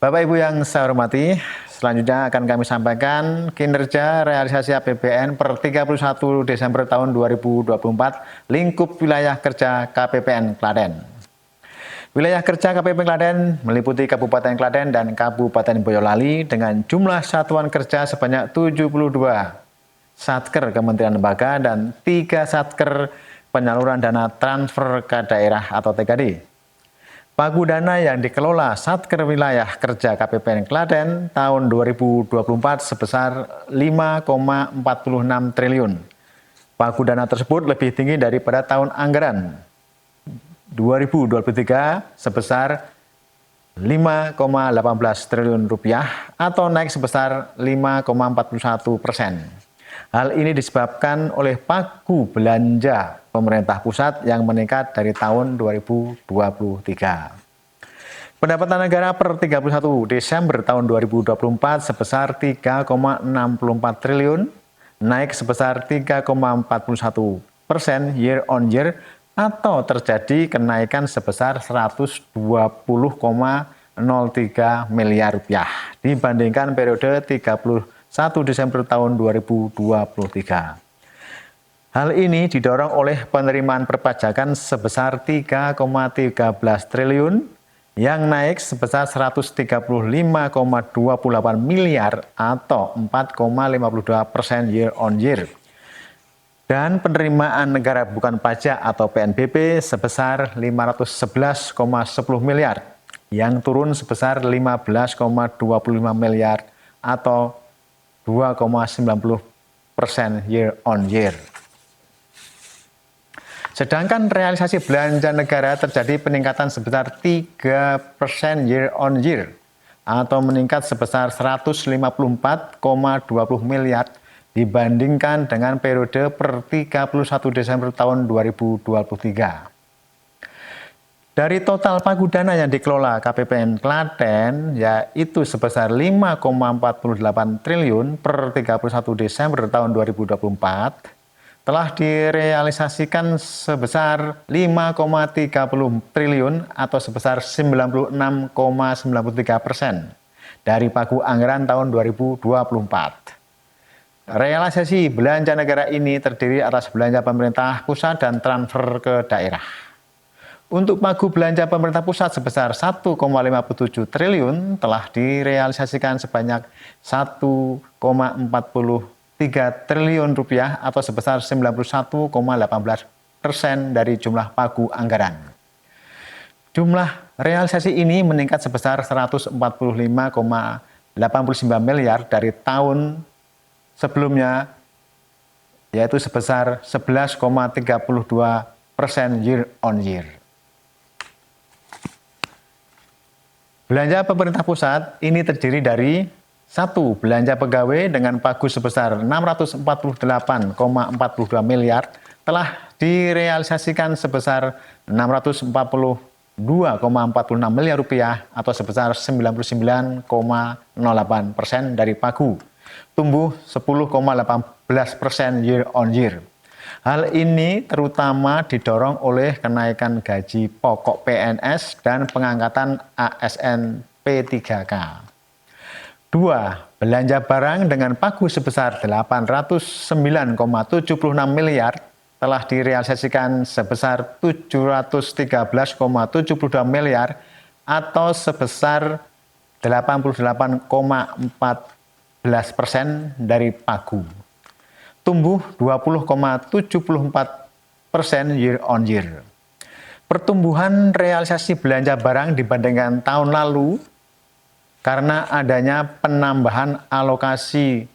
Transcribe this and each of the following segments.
Bapak Ibu yang saya hormati, selanjutnya akan kami sampaikan kinerja realisasi APBN per 31 Desember tahun 2024 lingkup wilayah kerja KPPN Klaten. Wilayah kerja KPPN Klaten meliputi Kabupaten Klaten dan Kabupaten Boyolali dengan jumlah satuan kerja sebanyak 72 satker Kementerian Lembaga dan 3 satker penyaluran dana transfer ke daerah atau TKD. Pagu dana yang dikelola Satker Wilayah Kerja KPPN Klaten tahun 2024 sebesar 5,46 triliun. Pagu dana tersebut lebih tinggi daripada tahun anggaran 2023 sebesar 5,18 triliun rupiah atau naik sebesar 5,41%. Hal ini disebabkan oleh pagu belanja pemerintah pusat yang meningkat dari tahun 2023. Pendapatan negara per 31 Desember tahun 2024 sebesar 3,64 triliun, naik sebesar 3,41% year on year atau terjadi kenaikan sebesar 120,03 miliar rupiah dibandingkan periode 31 Desember tahun 2023. Hal ini didorong oleh penerimaan perpajakan sebesar 3,13 triliun yang naik sebesar 135,28 miliar atau 4,52% year on year. Dan penerimaan negara bukan pajak atau PNBP sebesar 511,10 miliar yang turun sebesar 15,25 miliar atau 2,90% year on year. Sedangkan realisasi belanja negara terjadi peningkatan sebesar 3% year on year atau meningkat sebesar 154,20 miliar dibandingkan dengan periode per 31 Desember tahun 2023. Dari total pagu dana yang dikelola KPPN Klaten yaitu sebesar 5,48 triliun per 31 Desember tahun 2024 telah direalisasikan sebesar 5,30 triliun atau sebesar 96,93% dari pagu anggaran tahun 2024. Realisasi belanja negara ini terdiri atas belanja pemerintah pusat dan transfer ke daerah. Untuk pagu belanja pemerintah pusat sebesar 1,57 triliun telah direalisasikan sebanyak 1,43 triliun rupiah atau sebesar 91,18% dari jumlah pagu anggaran. Jumlah realisasi ini meningkat sebesar 145,89 miliar dari tahun sebelumnya, yaitu sebesar 11,32% year on year. Belanja pemerintah pusat ini terdiri dari 1. Belanja pegawai dengan pagu sebesar 648,42 miliar telah direalisasikan sebesar 642,46 miliar rupiah atau sebesar 99,08% dari pagu, tumbuh 10,18% year on year. Hal ini terutama didorong oleh kenaikan gaji pokok PNS dan pengangkatan ASN P3K. 2. Belanja barang dengan pagu sebesar 809,76 miliar telah direalisasikan sebesar 713,72 miliar atau sebesar 88,14% dari pagu, tumbuh 20,74% year on year. Pertumbuhan realisasi belanja barang dibandingkan tahun lalu karena adanya penambahan alokasi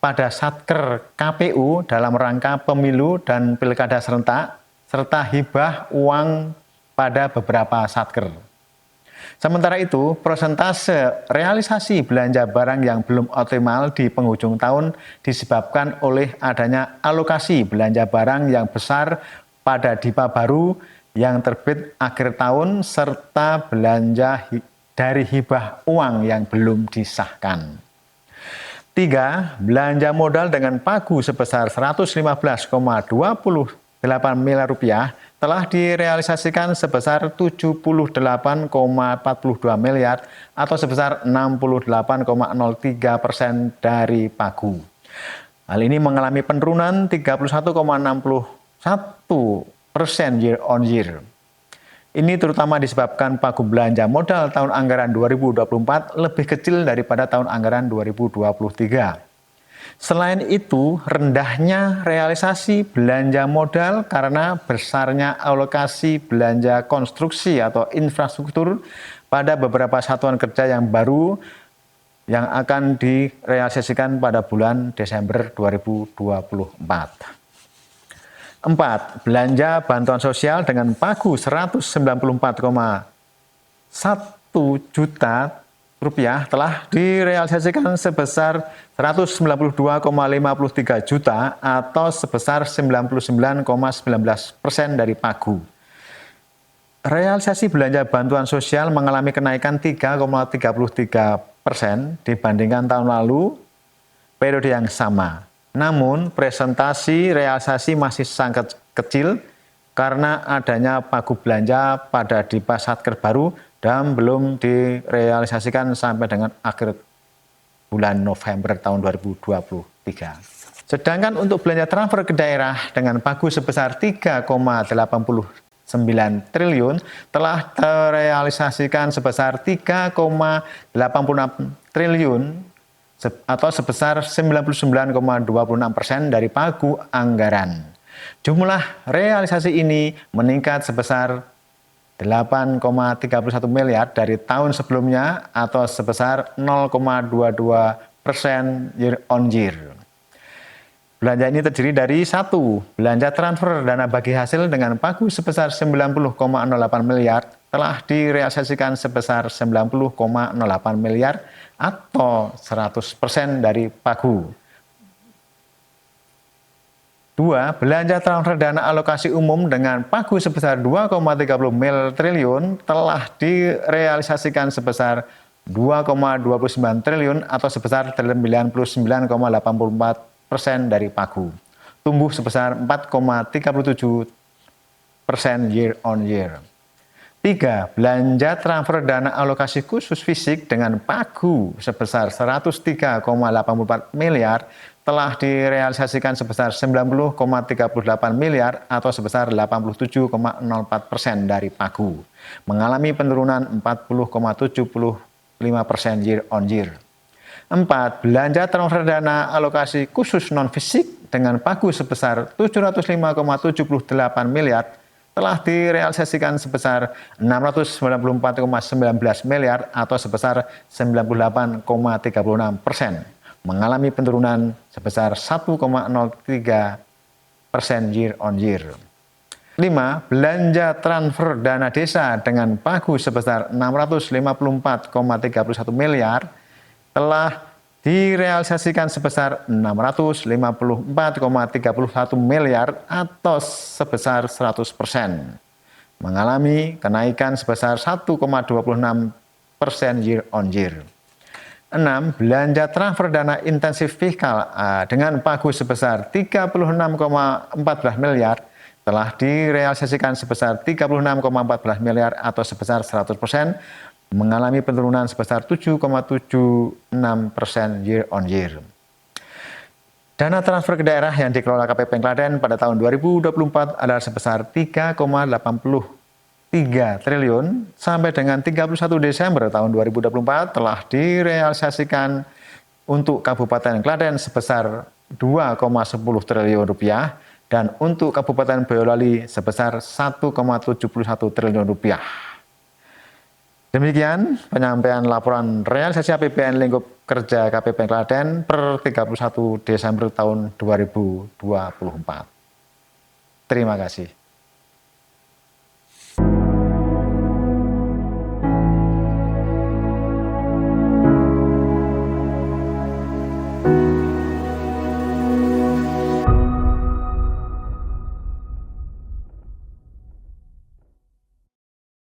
pada Satker KPU dalam rangka pemilu dan pilkada serentak, serta hibah uang pada beberapa Satker. Sementara itu, persentase realisasi belanja barang yang belum optimal di penghujung tahun disebabkan oleh adanya alokasi belanja barang yang besar pada DIPA baru yang terbit akhir tahun serta belanja dari hibah uang yang belum disahkan. 3. Belanja modal dengan pagu sebesar 115,28 miliar rupiah telah direalisasikan sebesar 78,42 miliar atau sebesar 68,03% dari pagu. Hal ini mengalami penurunan 31,61% year on year. Ini terutama disebabkan pagu belanja modal tahun anggaran 2024 lebih kecil daripada tahun anggaran 2023. Selain itu, rendahnya realisasi belanja modal karena besarnya alokasi belanja konstruksi atau infrastruktur pada beberapa satuan kerja yang baru yang akan direalisasikan pada bulan Desember 2024. 4. Belanja bantuan sosial dengan pagu 194,1 juta rupiah telah direalisasikan sebesar 192,53 juta atau sebesar 99,19% dari pagu. Realisasi belanja bantuan sosial mengalami kenaikan 3,33% dibandingkan tahun lalu periode yang sama. Namun, presentasi realisasi masih sangat kecil karena adanya pagu belanja pada di Pasatker baru dan belum direalisasikan sampai dengan akhir bulan November tahun 2023. Sedangkan untuk belanja transfer ke daerah dengan pagu sebesar 3,89 triliun telah terrealisasikan sebesar 3,86 triliun atau sebesar 99,26% dari pagu anggaran. Jumlah realisasi ini meningkat sebesar 8,31 miliar dari tahun sebelumnya atau sebesar 0,22% year on year. Belanja ini terdiri dari 1. Belanja transfer dana bagi hasil dengan pagu sebesar 90,08 miliar telah direalisasikan sebesar 90,08 miliar atau 100% dari pagu. 2. Belanja transfer dana alokasi umum dengan pagu sebesar 2,30 triliun telah direalisasikan sebesar 2,29 triliun atau sebesar 99,84% dari pagu. Tumbuh sebesar 4,37% year on year. 3. Belanja transfer dana alokasi khusus fisik dengan pagu sebesar 103,84 miliar telah direalisasikan sebesar 90,38 miliar atau sebesar 87,04% dari pagu, mengalami penurunan 40,75% year on year. 4. Belanja transfer dana alokasi khusus non-fisik dengan pagu sebesar 705,78 miliar telah direalisasikan sebesar 694,19 miliar atau sebesar 98,36%, mengalami penurunan sebesar 1,03% year on year. 5. Belanja transfer dana desa dengan pagu sebesar 654,31 miliar telah direalisasikan sebesar 654,31 miliar atau sebesar 100%, mengalami kenaikan sebesar 1,26% year on year. 6. Belanja transfer dana intensif fiskal dengan pagu sebesar 36,14 miliar telah direalisasikan sebesar 36,14 miliar atau sebesar 100%, mengalami penurunan sebesar 7,76% year on year. Dana transfer ke daerah yang dikelola KPP Klaten pada tahun 2024 adalah sebesar 3,83 triliun sampai dengan 31 Desember tahun 2024 telah direalisasikan untuk Kabupaten Klaten sebesar 2,10 triliun rupiah dan untuk Kabupaten Boyolali sebesar 1,71 triliun rupiah. Demikian penyampaian laporan realisasi APBN lingkup kerja KPP Klaten per 31 Desember tahun 2024. Terima kasih.